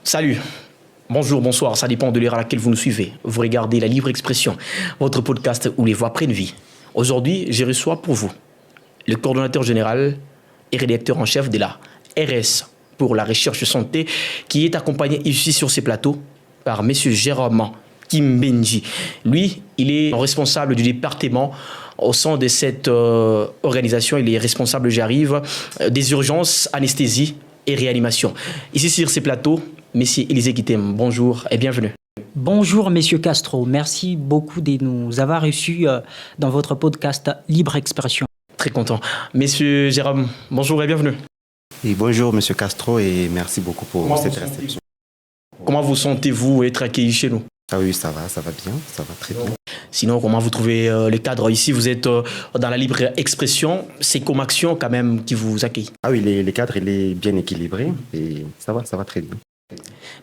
Salut, bonjour, bonsoir, ça dépend de l'heure à laquelle vous nous suivez. Vous regardez La Libre Expression, votre podcast où les voix prennent vie. Aujourd'hui, je reçois pour vous le coordonnateur général et rédacteur en chef de la RS pour la recherche santé, qui est accompagné ici sur ces plateaux par M. Jérôme Kimbenji. Lui, il est responsable du département au sein de cette organisation. Il est responsable, j'arrive, des urgences, anesthésie et réanimation. Ici sur ces plateaux, M. Élisée Guittem, bonjour et bienvenue. Bonjour, Messieurs Castro. Merci beaucoup de nous avoir reçus dans votre podcast Libre Expression. Très content. Monsieur Jérôme, bonjour et bienvenue. Et bonjour, Monsieur Castro, et merci beaucoup pour cette réception. Comment vous sentez-vous être accueilli chez nous? Ah oui, ça va bien, ça va très bien. Sinon, comment vous trouvez le cadre ici? Vous êtes dans la libre expression, c'est comme action quand même qui vous accueille. Ah oui, le cadre, il est bien équilibré et ça va très bien.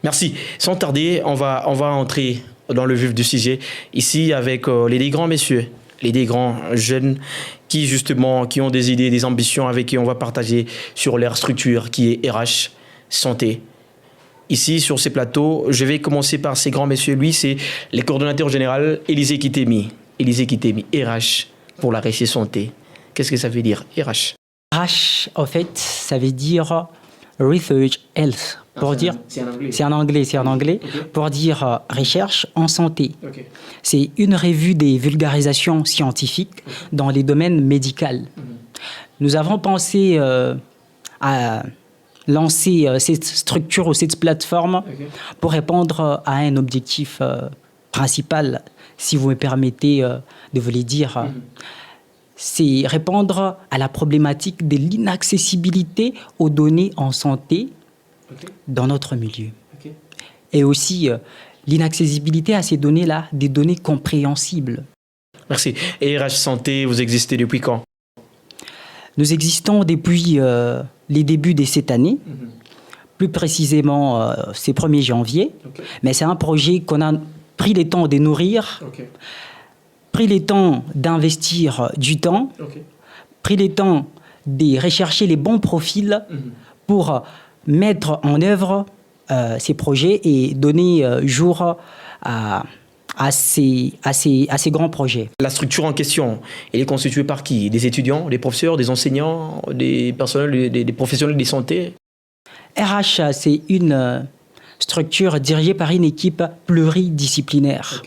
Merci. Sans tarder, on va entrer dans le vif du sujet ici avec les grands messieurs, les grands jeunes qui justement qui ont des idées, des ambitions, avec qui on va partager sur leur structure qui est RH Santé. Ici, sur ces plateaux, je vais commencer par ces grands messieurs. Lui, c'est le coordonnateur général Élisée Guittem. Élisée Guittem, RH pour la RS Santé. Qu'est-ce que ça veut dire, RH? RH, en fait, ça veut dire Research Health. Pour dire, c'est en anglais. Okay. Pour dire recherche en santé. Okay. C'est une revue des vulgarisations scientifiques dans les domaines médicaux. Nous avons pensé à lancer cette structure ou cette plateforme pour répondre à un objectif principal, si vous me permettez de vous le dire. C'est répondre à la problématique de l'inaccessibilité aux données en santé dans notre milieu. Et aussi l'inaccessibilité à ces données-là, des données compréhensibles. Merci. Et RH Santé, vous existez depuis quand? Nous existons depuis les débuts de cette année. Plus précisément, c'est 1er janvier. Mais c'est un projet qu'on a pris le temps de nourrir, pris le temps d'investir du temps, pris le temps de rechercher les bons profils pour mettre en œuvre ces projets et donner jour à ces grands projets. La structure en question, elle est constituée par qui? Des étudiants, des professeurs, des enseignants, des personnels, des professionnels de santé? RH, c'est une structure dirigée par une équipe pluridisciplinaire.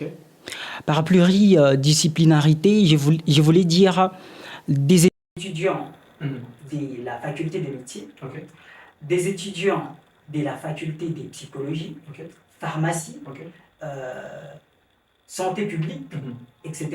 Par pluridisciplinarité, je voulais dire des étudiants de la faculté de médecine, des étudiants de la faculté de psychologie, pharmacie, santé publique, etc.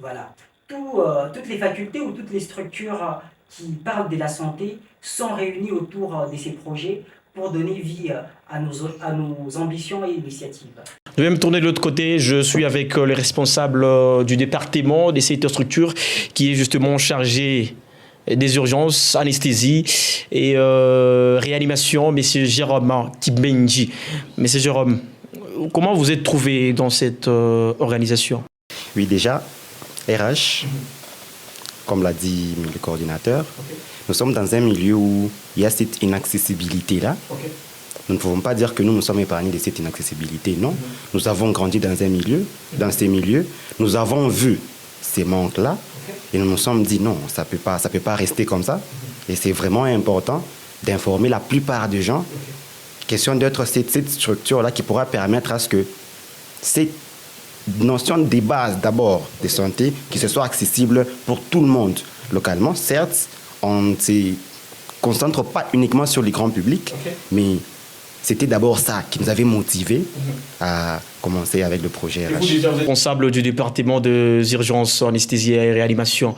Voilà. Toutes les facultés ou toutes les structures qui parlent de la santé sont réunies autour de ces projets pour donner vie à nos ambitions et initiatives. Je vais me tourner de l'autre côté. Je suis avec le responsable du département de cette structure qui est justement chargé des urgences, anesthésie et réanimation, M. Jérôme Kimbenji. M. Jérôme, comment vous êtes trouvé dans cette organisation? Oui, déjà, RH, comme l'a dit le coordinateur, nous sommes dans un milieu où il y a cette inaccessibilité-là. Nous ne pouvons pas dire que nous sommes épargnés de cette inaccessibilité, non. Nous avons grandi dans un milieu, dans ces milieux, nous avons vu ces manques-là et nous nous sommes dit non, ça peut pas rester comme ça. Et c'est vraiment important d'informer la plupart des gens. Question d'être cette structure-là qui pourra permettre à ce que cette notion des bases d'abord de santé, qui se soit accessible pour tout le monde localement. Certes, on ne se concentre pas uniquement sur les grands publics, mais c'était d'abord ça qui nous avait motivés à commencer avec le projet RH. Vous êtes responsable du département des urgences, anesthésie et réanimation.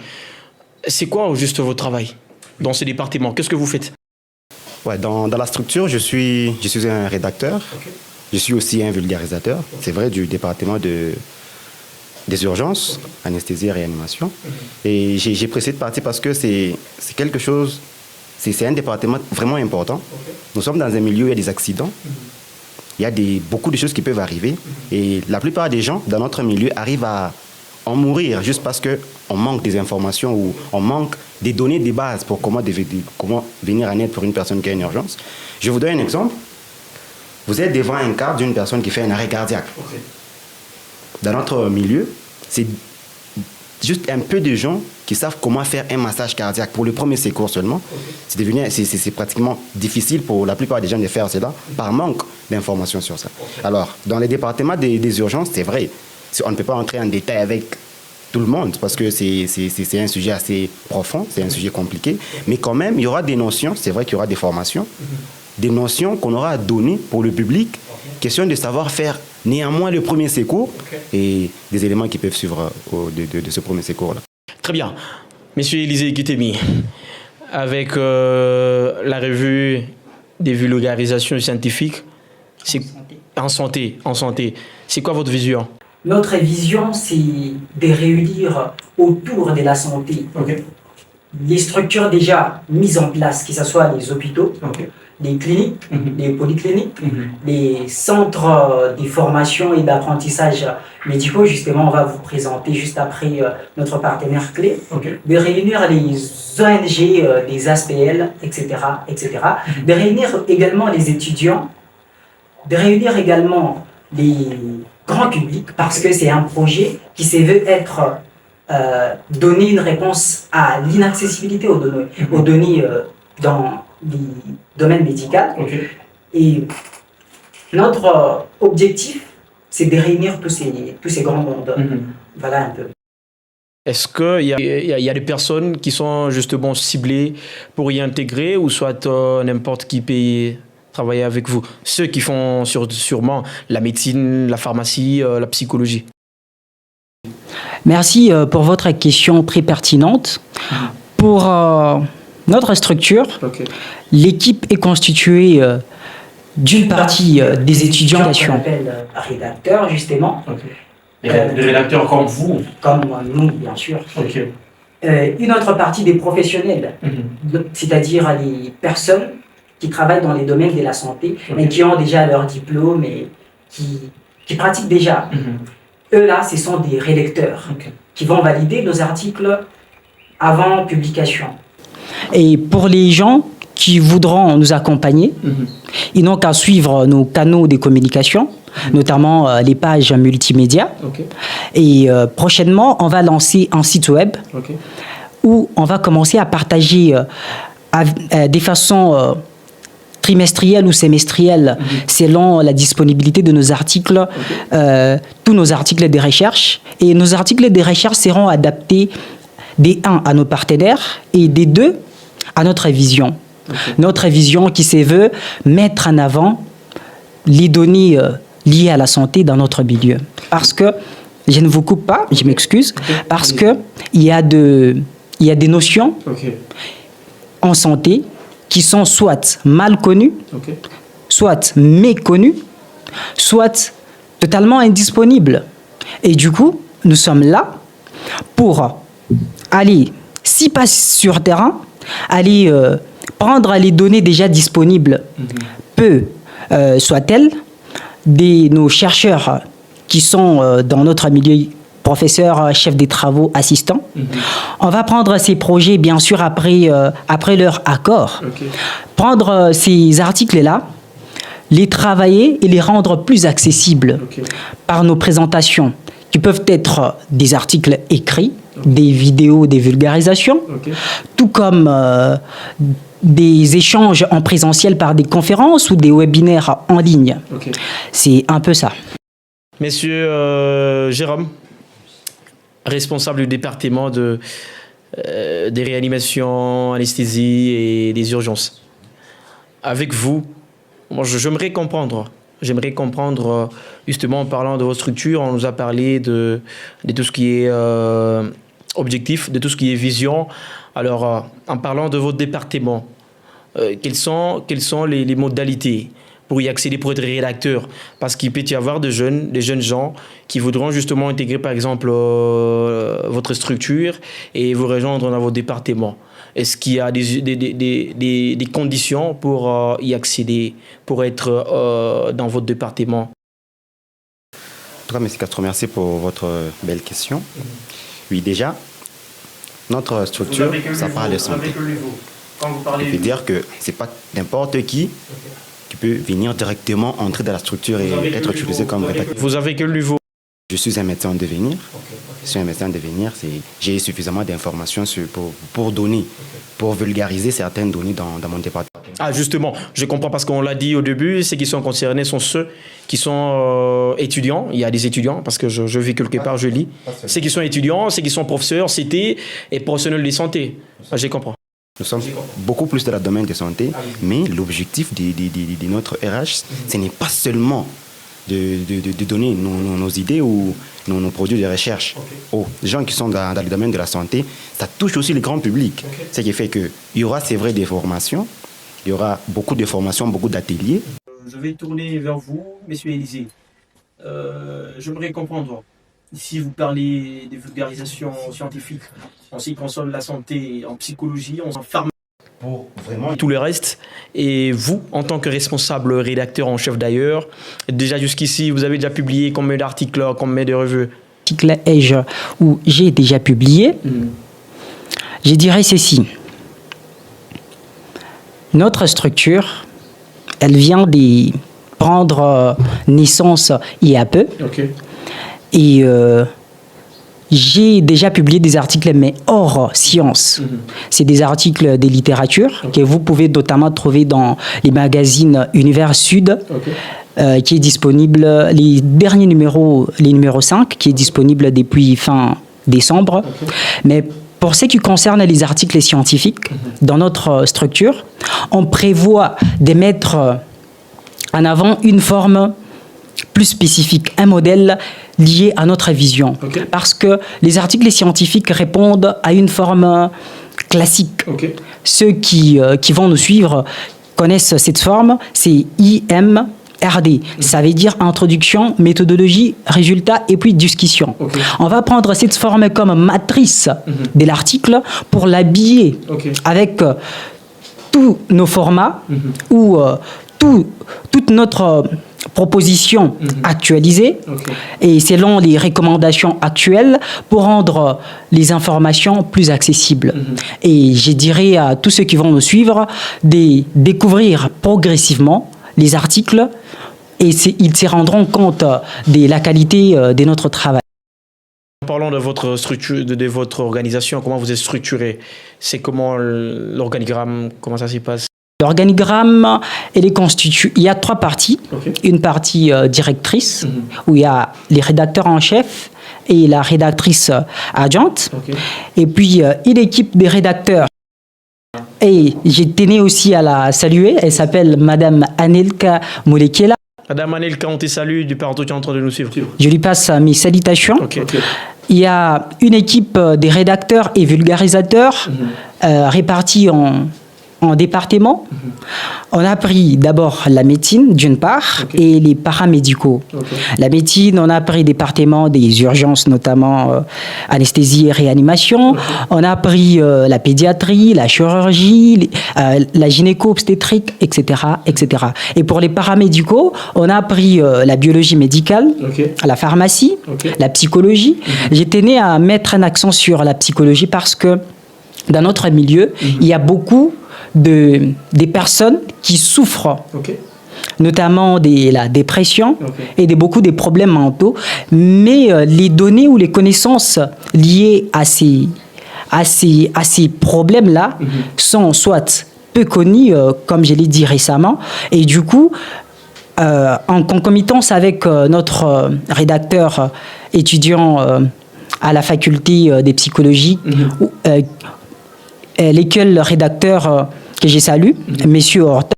C'est quoi au juste votre travail dans ce département? Qu'est-ce que vous faites? Ouais, dans la structure, je suis un rédacteur. Je suis aussi un vulgarisateur, c'est vrai, du département des urgences, anesthésie et réanimation. Et j'ai pris cette partie parce que c'est quelque chose, c'est un département vraiment important. Nous sommes dans un milieu où il y a des accidents, il y a beaucoup de choses qui peuvent arriver. Et la plupart des gens dans notre milieu arrivent à en mourir juste parce qu'on manque des informations ou on manque des données de base pour comment venir en aide pour une personne qui a une urgence. Je vous donne un exemple. Vous êtes devant un cas d'une personne qui fait un arrêt cardiaque. Dans notre milieu, c'est juste un peu de gens qui savent comment faire un massage cardiaque pour le premier secours seulement. C'est pratiquement difficile pour la plupart des gens de faire cela par manque d'informations sur ça. Alors, dans les départements des urgences, c'est vrai, on ne peut pas entrer en détail avec tout le monde parce que c'est un sujet assez profond, c'est un sujet compliqué, mais quand même, il y aura des notions, c'est vrai qu'il y aura des formations, des notions qu'on aura à donner pour le public, question de savoir faire néanmoins le premier secours et des éléments qui peuvent suivre de ce premier secours-là. Très bien. Monsieur Élisée Kitemi, avec la revue des vulgarisations scientifiques, en santé, c'est quoi votre vision? Notre vision, c'est de réunir autour de la santé les structures déjà mises en place, que ce soit les hôpitaux, les cliniques, les polycliniques, les centres de formation et d'apprentissage médicaux. Justement, on va vous présenter juste après notre partenaire clé, de réunir les ONG, des ASPL, etc., de réunir également les étudiants, de réunir également les grand public, parce que c'est un projet qui se veut être donner une réponse à l'inaccessibilité aux données dans le domaine médical. Et notre objectif, c'est de réunir tous ces grands mondes. Voilà un peu. Est-ce qu'il y a des personnes qui sont justement ciblées pour y intégrer ou soit n'importe qui peut travailler avec vous? Ceux qui font sûrement la médecine, la pharmacie, la psychologie. Merci pour votre question très pertinente. Pour notre structure, l'équipe est constituée d'une partie des étudiants qu'on appelle rédacteurs, justement. Des rédacteurs comme vous? Comme nous, bien sûr. Une autre partie des professionnels, c'est-à-dire les personnes qui travaillent dans les domaines de la santé, mais qui ont déjà leur diplôme et qui pratiquent déjà. Eux, là, ce sont des rédacteurs qui vont valider nos articles avant publication. Et pour les gens qui voudront nous accompagner, ils n'ont qu'à suivre nos canaux de communication, notamment les pages multimédia. Et prochainement, on va lancer un site web où on va commencer à partager des façons trimestrielle ou semestrielle, selon la disponibilité de nos articles, tous nos articles de recherche. Et nos articles de recherche seront adaptés des 1 à nos partenaires et des 2 à notre vision. Notre vision qui se veut mettre en avant les données liées à la santé dans notre milieu. Parce que, je ne vous coupe pas, je m'excuse, parce qu'il y a des notions en santé qui sont soit mal connus, soit méconnus, soit totalement indisponibles. Et du coup, nous sommes là pour aller, si pas sur terrain, aller prendre les données déjà disponibles, peu soient-elles, nos chercheurs qui sont dans notre milieu, professeurs, chefs des travaux, assistants. On va prendre ces projets, bien sûr, après leur accord. Prendre ces articles-là, les travailler et les rendre plus accessibles par nos présentations, qui peuvent être des articles écrits, des vidéos, des vulgarisations, tout comme des échanges en présentiel par des conférences ou des webinaires en ligne. C'est un peu ça. Monsieur Jérôme, responsable du département des réanimations, anesthésie et des urgences. Avec vous, moi, j'aimerais comprendre, justement en parlant de votre structure, on nous a parlé de tout ce qui est objectif, de tout ce qui est vision. Alors, en parlant de votre département, quelles sont les modalités pour y accéder, pour être rédacteur? Parce qu'il peut y avoir des jeunes gens qui voudront justement intégrer, par exemple, votre structure et vous rejoindre dans votre département. Est-ce qu'il y a des conditions pour y accéder, pour être dans votre département? En tout cas, M. Castro, merci pour votre belle question. Oui, déjà, notre structure, ça parle de santé. Quand vous parlez... Je veux dire que ce n'est pas n'importe qui qui peut venir directement entrer dans la structure et être utilisé comme rédacteur. Vous avez quel niveau? Je suis un médecin en devenir. Je suis un médecin en devenir. J'ai suffisamment d'informations pour donner, pour vulgariser certaines données dans mon département. Ah, justement, je comprends parce qu'on l'a dit au début, ceux qui sont concernés sont ceux qui sont étudiants. Il y a des étudiants, parce que je vis quelque part, je lis. Ceux qui sont étudiants, ceux qui sont professeurs, CT et professionnels de santé. Ah, je comprends. Nous sommes beaucoup plus dans le domaine de santé, mais l'objectif de notre RH, ce n'est pas seulement de donner nos idées ou nos produits de recherche aux gens qui sont dans le domaine de la santé. Ça touche aussi le grand public. Ce qui fait qu'il y aura, c'est vrai, des formations. Il y aura beaucoup de formations, beaucoup d'ateliers. Je vais tourner vers vous, monsieur Élisée. J'aimerais comprendre, si vous parlez de vulgarisation scientifique en ce qui concerne la santé, en psychologie, en pharmacie, pour vraiment tout le reste. Et vous, en tant que responsable rédacteur en chef d'ailleurs, déjà jusqu'ici, vous avez déjà publié combien d'articles, combien de revues? Article ai-je où j'ai déjà publié, je dirais ceci. Notre structure, elle vient de prendre naissance il y a peu. Et j'ai déjà publié des articles, mais hors science. C'est des articles de littérature que vous pouvez notamment trouver dans les magazines Univers Sud, qui est disponible, les derniers numéros, les numéros 5, qui est disponible depuis fin décembre. Mais pour ce qui concerne les articles scientifiques, dans notre structure, on prévoit de mettre en avant une forme plus spécifique, un modèle lié à notre vision. Parce que les articles scientifiques répondent à une forme classique. Ceux qui vont nous suivre connaissent cette forme, c'est IMRD. Ça veut dire introduction, méthodologie, résultat et puis discussion. On va prendre cette forme comme matrice de l'article pour l'habiller avec tous nos formats ou toute notre proposition actualisée et selon les recommandations actuelles pour rendre les informations plus accessibles. Et je dirais à tous ceux qui vont nous suivre de découvrir progressivement les articles et ils se rendront compte de la qualité de notre travail. Parlons de votre structure, de votre organisation, comment vous êtes structuré. C'est comment l'organigramme, comment ça s'y passe? L'organigramme, elle est constituée. Il y a 3 parties. Une partie directrice, où il y a les rédacteurs en chef et la rédactrice adjointe. Et puis, une équipe des rédacteurs. Et j'ai tenu aussi à la saluer. Elle s'appelle Madame Anelka Moulekela. Madame Anelka, on te salue du partout qui est en train de nous suivre. Je lui passe mes salutations. Il y a une équipe des rédacteurs et vulgarisateurs répartis en département. On a pris d'abord la médecine, d'une part, et les paramédicaux. La médecine, on a pris département des urgences, notamment anesthésie et réanimation. On a pris la pédiatrie, la chirurgie, la gynéco-obstétrique, etc., etc. Et pour les paramédicaux, on a pris la biologie médicale, la pharmacie, la psychologie. J'ai tenu à mettre un accent sur la psychologie parce que dans notre milieu, il y a beaucoup des personnes qui souffrent, notamment de la dépression et beaucoup de problèmes mentaux, mais les données ou les connaissances liées à ces problèmes-là sont soit peu connues, comme je l'ai dit récemment, et du coup, en concomitance avec notre rédacteur étudiant à la faculté des psychologies, l'école rédacteur que je salue, Monsieur Horta.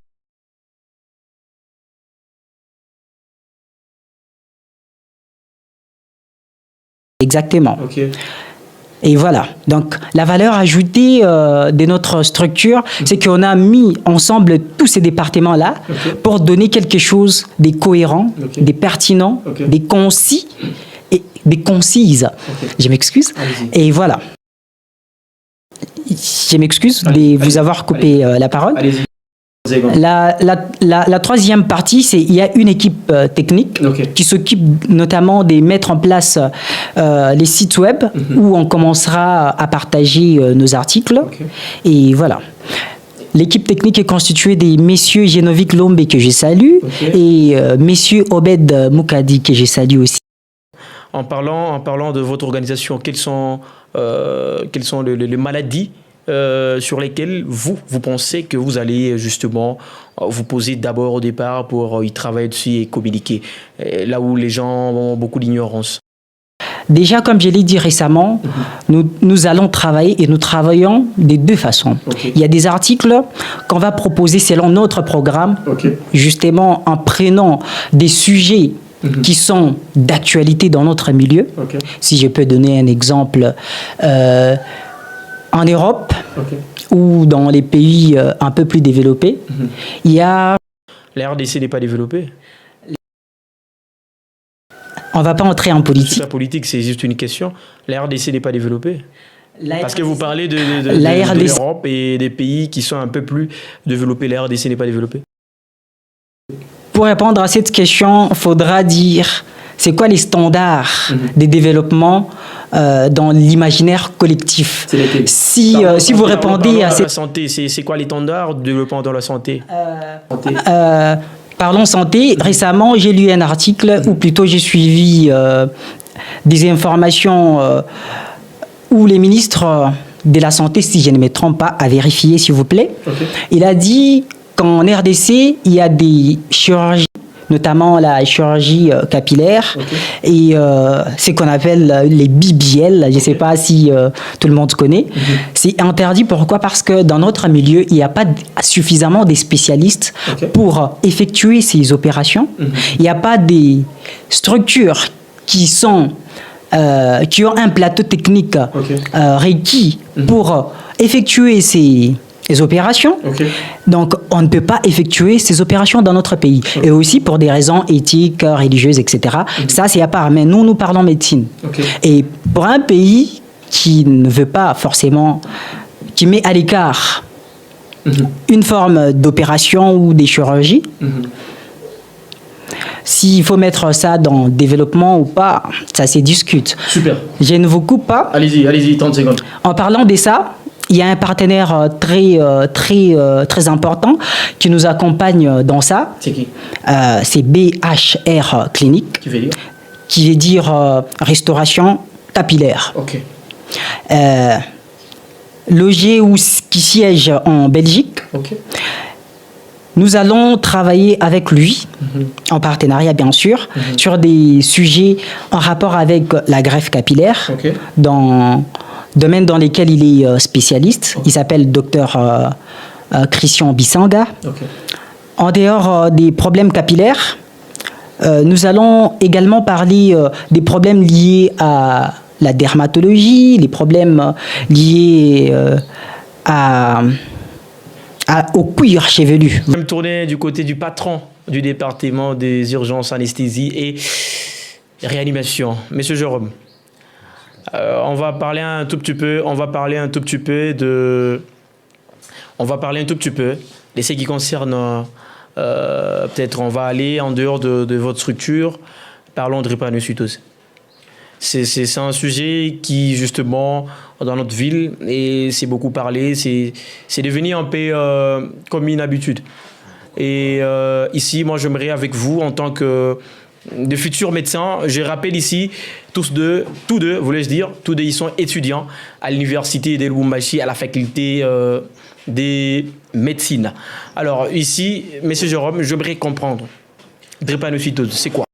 Exactement. Et voilà. Donc, la valeur ajoutée de notre structure, c'est qu'on a mis ensemble tous ces départements-là pour donner quelque chose de cohérent, de pertinent, de concis et de concises. Je m'excuse. Et voilà. Je m'excuse de vous avoir coupé la parole. La troisième partie, c'est il y a une équipe technique qui s'occupe notamment de mettre en place les sites web où on commencera à partager nos articles. Et voilà. L'équipe technique est constituée des messieurs Genovic Lombe que je salue et messieurs Obed Moukadi que je salue aussi. En parlant de votre organisation, quelles sont les maladies sur lesquelles vous pensez que vous allez justement vous poser d'abord au départ pour y travailler dessus et communiquer, là où les gens ont beaucoup d'ignorance? Déjà, comme je l'ai dit récemment, nous allons travailler et nous travaillons de deux façons. Il y a des articles qu'on va proposer selon notre programme, justement en prenant des sujets qui sont d'actualité dans notre milieu. Si je peux donner un exemple, en Europe ou dans les pays un peu plus développés, il y a... La RDC n'est pas développée. On ne va pas entrer en politique. C'est pas politique, c'est juste une question. La RDC n'est pas développée. Parce que vous parlez de l'Europe et des pays qui sont un peu plus développés. La RDC n'est pas développée. Pour répondre à cette question, il faudra dire c'est quoi les standards de développement dans l'imaginaire collectif. Si vous répondez à cette... La santé, c'est quoi les standards de développement dans la santé? Parlons santé. Récemment, j'ai lu un article, ou plutôt j'ai suivi des informations où les ministres de la Santé, si je ne me trompe pas, à vérifier s'il vous plaît, il a dit qu'en RDC, il y a des chirurgies, notamment la chirurgie capillaire et ce qu'on appelle les BBL, je ne sais pas si tout le monde connaît. C'est interdit, pourquoi? Parce que dans notre milieu, il n'y a pas suffisamment de spécialistes pour effectuer ces opérations. Il n'y a pas des structures qui ont un plateau technique requis pour effectuer ces opérations. Donc, on ne peut pas effectuer ces opérations dans notre pays. Et aussi pour des raisons éthiques, religieuses, etc. Ça, c'est à part. Mais nous parlons médecine. Et pour un pays qui ne veut pas forcément, qui met à l'écart une forme d'opération ou des chirurgies, s'il faut mettre ça dans le développement ou pas, ça se discute. Super. Je ne vous coupe pas. Allez-y, 30 secondes. En parlant de ça, il y a un partenaire très important qui nous accompagne dans ça. C'est qui? C'est BHR Clinique. Qui veut dire restauration capillaire. Logé ou qui siège en Belgique. Nous allons travailler avec lui, en partenariat bien sûr, sur des sujets en rapport avec la greffe capillaire, dans domaine dans lesquels il est spécialiste. Il s'appelle Dr Christian Bissanga. En dehors des problèmes capillaires, nous allons également parler des problèmes liés à la dermatologie, les problèmes liés au cuir chevelu. Je vais me tourner du côté du patron du département des urgences, anesthésie et réanimation, Monsieur Jérôme. On va parler un tout petit peu de ce qui concerne peut-être on va aller en dehors de votre structure. Parlons de drépanocytose. C'est un sujet qui, justement, dans notre ville, et c'est beaucoup parlé, c'est devenu un peu comme une habitude. Et ici, moi, j'aimerais avec vous, en tant que de futurs médecins, je rappelle ici, tous deux, voulais-je dire, tous deux, ils sont étudiants à l'université de Lubumbashi, à la faculté des médecines. Alors ici, monsieur Jérôme, j'aimerais comprendre, drépanocytose, c'est quoi?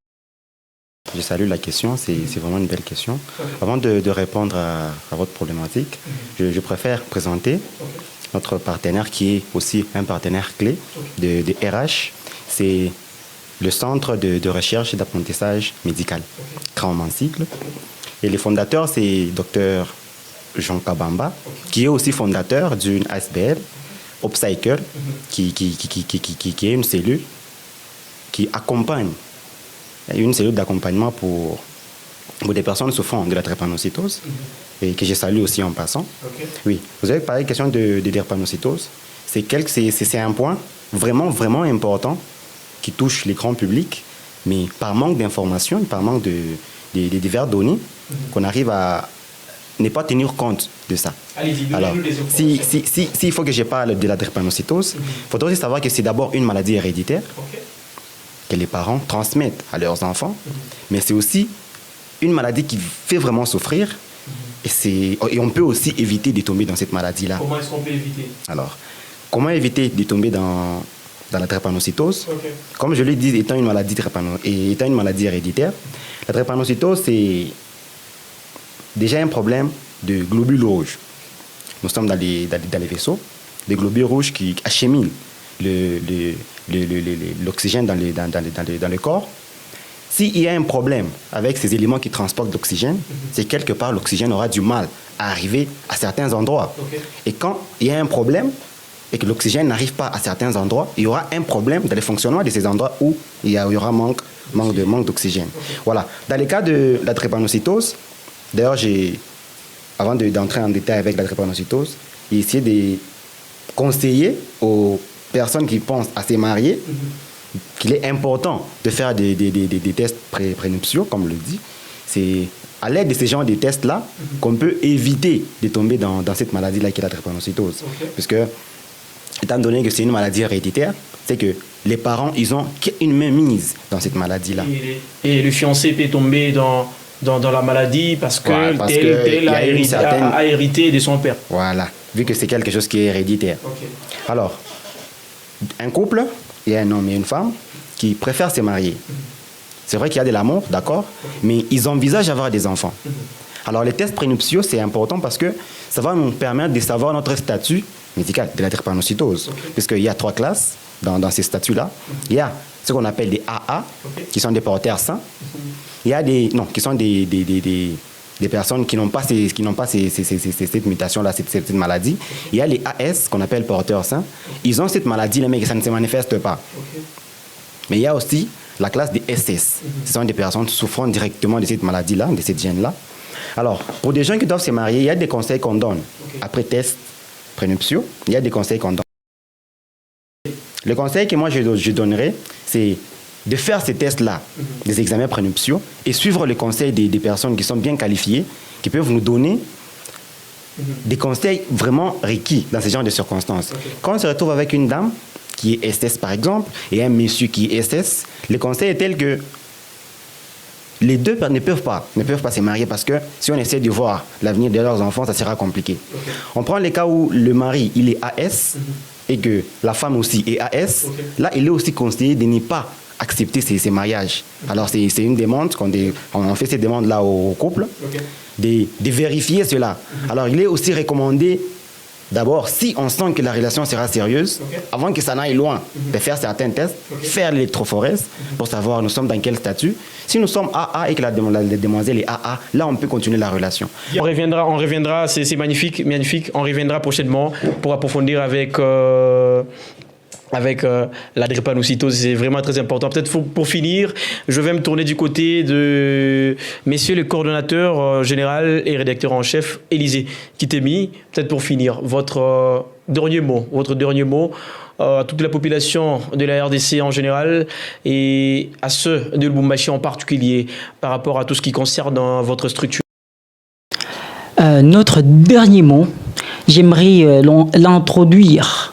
Je salue la question, c'est vraiment une belle question. Avant de répondre à votre problématique, je préfère présenter notre partenaire qui est aussi un partenaire clé de RH. C'est le Centre de recherche et d'apprentissage médical, grand en cycle. Et le fondateur, c'est Dr Jean Kabamba, qui est aussi fondateur d'une ASBL, Upcycle, qui est une cellule qui accompagne, une cellule d'accompagnement pour des personnes souffrant de la drépanocytose, et que je salue aussi en passant. Oui, vous avez parlé de la question de drépanocytose. C'est un point vraiment, vraiment important qui touche les grands publics, mais par manque d'informations, par manque de diverses données, qu'on arrive à ne pas tenir compte de ça. Allez-y, Alors, s'il faut que je parle de la drépanocytose, il faudrait aussi savoir que c'est d'abord une maladie héréditaire que les parents transmettent à leurs enfants, mais c'est aussi une maladie qui fait vraiment souffrir et on peut aussi éviter de tomber dans cette maladie-là. Comment est-ce qu'on peut éviter? Alors, comment éviter de tomber dans la drépanocytose? Comme je l'ai dit, étant une maladie héréditaire, la drépanocytose, c'est déjà un problème de globules rouges. Nous sommes dans les vaisseaux, des globules rouges qui acheminent l'oxygène dans le corps. S'il y a un problème avec ces éléments qui transportent l'oxygène, c'est quelque part l'oxygène aura du mal à arriver à certains endroits. Et quand il y a un problème et que l'oxygène n'arrive pas à certains endroits, il y aura un problème dans le fonctionnement de ces endroits où il y aura manque d'oxygène. Voilà. Dans le cas de la drépanocytose, d'ailleurs, avant d'entrer en détail avec la drépanocytose, j'ai essayé de conseiller aux personnes qui pensent à se marier qu'il est important de faire des tests prénuptiaux, comme on le dit. C'est à l'aide de ces genres de tests-là qu'on peut éviter de tomber dans cette maladie-là qui est la drépanocytose. Parce que, étant donné que c'est une maladie héréditaire, c'est que les parents, ils ont une mainmise dans cette maladie-là. Et le fiancé peut tomber dans la maladie parce que tel a hérité de son père. Voilà, vu que c'est quelque chose qui est héréditaire. Alors, un couple, il y a un homme et une femme qui préfèrent se marier. C'est vrai qu'il y a de l'amour, d'accord, mais ils envisagent d'avoir des enfants. Alors, les tests prénuptiaux, c'est important parce que ça va nous permettre de savoir notre statut médical de la drépanocytose. Puisqu'il y a 3 classes dans ces statuts-là. Il y a ce qu'on appelle des AA, qui sont des porteurs sains. Il y a qui sont des personnes qui n'ont pas cette mutation-là, cette maladie. Il y a les AS, qu'on appelle porteurs sains. Ils ont cette maladie-là, mais ça ne se manifeste pas. Mais il y a aussi la classe des SS. Ce sont des personnes souffrant directement de cette maladie-là, de cette gène-là. Alors, pour des gens qui doivent se marier, il y a des conseils qu'on donne. Après test prénuptiaux, il y a des conseils qu'on donne. Le conseil que moi je donnerais, c'est de faire ces tests-là, des examens prénuptiaux, et suivre les conseils des personnes qui sont bien qualifiées, qui peuvent nous donner des conseils vraiment requis dans ce genre de circonstances. Quand on se retrouve avec une dame qui est SS par exemple, et un monsieur qui est SS, le conseil est tel que les deux ne peuvent pas se marier parce que si on essaie de voir l'avenir de leurs enfants, ça sera compliqué. On prend les cas où le mari, il est AS, et que la femme aussi est AS, là, il est aussi conseillé de ne pas accepter ces mariages. Alors, c'est une demande, on fait cette demande-là au couple, de vérifier cela. Alors, il est aussi recommandé, d'abord, si on sent que la relation sera sérieuse, avant que ça n'aille loin, de faire certains tests, faire l'électrophorèse pour savoir nous sommes dans quel statut. Si nous sommes AA et que la demoiselle est AA, là, on peut continuer la relation. On reviendra, c'est magnifique, magnifique. On reviendra prochainement pour approfondir avec la drépanocytose, c'est vraiment très important. Peut-être pour finir, je vais me tourner du côté de messieurs le coordonnateur général et rédacteur en chef, Élisée Kitemi. Peut-être pour finir, votre dernier mot à toute la population de la RDC en général et à ceux de Lubumbashi en particulier par rapport à tout ce qui concerne votre structure. Notre dernier mot, j'aimerais l'introduire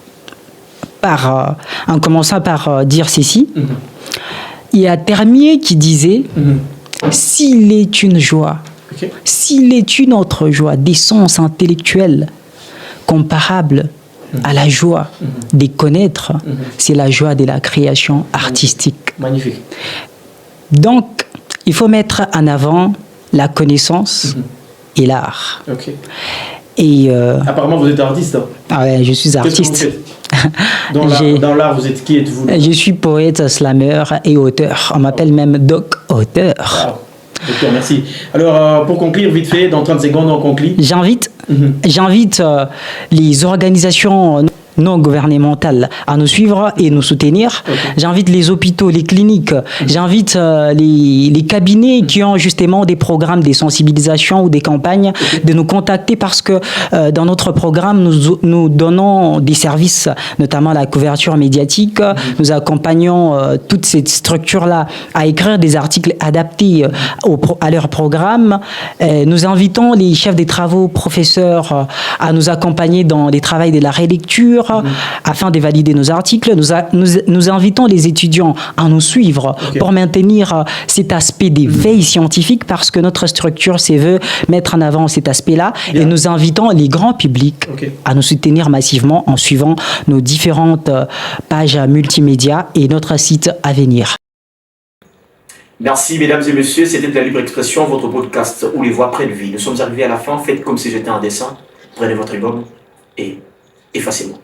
en commençant par dire ceci. Il y a Termier qui disait s'il est une joie, s'il est une autre joie d'essence intellectuelle comparable à la joie de connaître, c'est la joie de la création artistique. Magnifique. Donc, il faut mettre en avant la connaissance et l'art. Et apparemment, vous êtes artiste. Ah ouais, je suis artiste. Dans l'art, vous êtes qui êtes-vous? Je suis poète, slammer et auteur. On m'appelle même Doc Auteur. Wow. Docteur, merci. Alors, pour conclure, vite fait, dans 30 secondes, on conclut. J'invite les organisations non gouvernementales à nous suivre et nous soutenir. J'invite les hôpitaux, les cliniques, j'invite les cabinets qui ont justement des programmes, des sensibilisations ou des campagnes de nous contacter parce que dans notre programme, nous donnons des services, notamment la couverture médiatique. Nous accompagnons toutes ces structures-là à écrire des articles adaptés à leur programme. Nous invitons les chefs des travaux, professeurs, à nous accompagner dans les travaux de la rélecture afin de valider nos articles. Nous invitons les étudiants à nous suivre pour maintenir cet aspect des veilles scientifiques parce que notre structure se veut mettre en avant cet aspect-là et nous invitons les grands publics à nous soutenir massivement en suivant nos différentes pages multimédia et notre site à venir. Merci mesdames et messieurs, c'était de la libre expression, votre podcast où les voix prennent vie. Nous sommes arrivés à la fin, faites comme si j'étais un dessin, prenez votre album et effacez-moi.